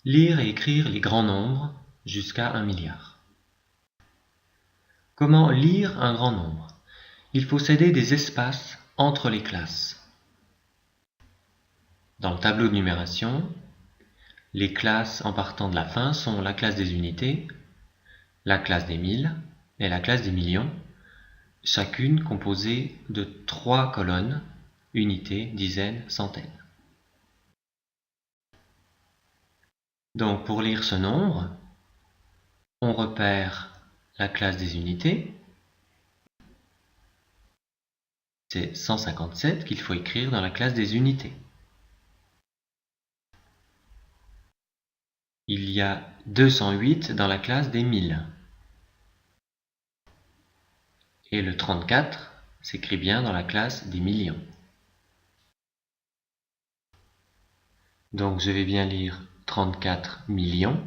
Lire et écrire les grands nombres jusqu'à 1 milliard. Comment lire un grand nombre? Il faut céder des espaces entre les classes. Dans le tableau de numération, les classes en partant de la fin sont la classe des unités, la classe des milles et la classe des millions, chacune composée de 3 colonnes, unités, dizaines, centaines. Donc pour lire ce nombre, on repère la classe des unités. C'est 157 qu'il faut écrire dans la classe des unités. Il y a 208 dans la classe des milles. Et le 34 s'écrit bien dans la classe des millions. Donc je vais bien lire 34 millions,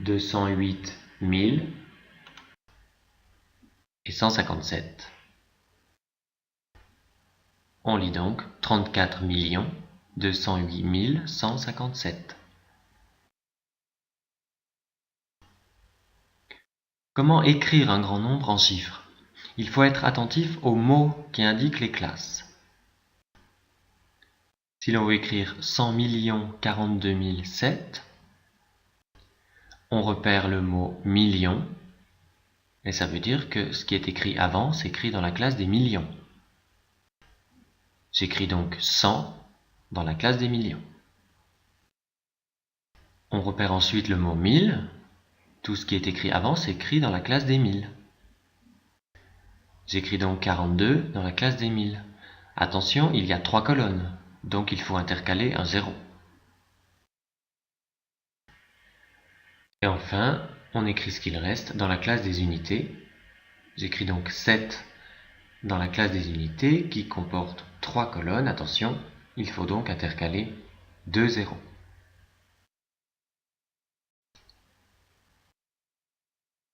208 000 et 157. On lit donc 34 millions, 208 157. Comment écrire un grand nombre en chiffres? Il faut être attentif aux mots qui indiquent les classes. Si l'on veut écrire 100 42 007, on repère le mot million, et ça veut dire que ce qui est écrit avant s'écrit dans la classe des millions. J'écris donc 100 dans la classe des millions. On repère ensuite le mot 1000. Tout ce qui est écrit avant s'écrit dans la classe des milles. J'écris donc 42 dans la classe des milles. Attention, il y a 3 colonnes, donc il faut intercaler un 0. Et enfin, on écrit ce qu'il reste dans la classe des unités. J'écris donc 7 dans la classe des unités qui comporte 3 colonnes. Attention, il faut donc intercaler 2 zéros.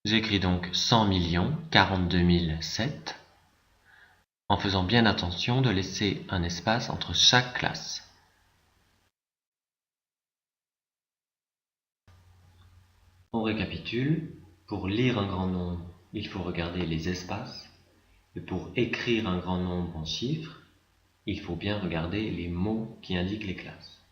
J'écris donc 100 42 007 en faisant bien attention de laisser un espace entre chaque classe. On récapitule. Pour lire un grand nombre, il faut regarder les espaces. Et pour écrire un grand nombre en chiffres, il faut bien regarder les mots qui indiquent les classes.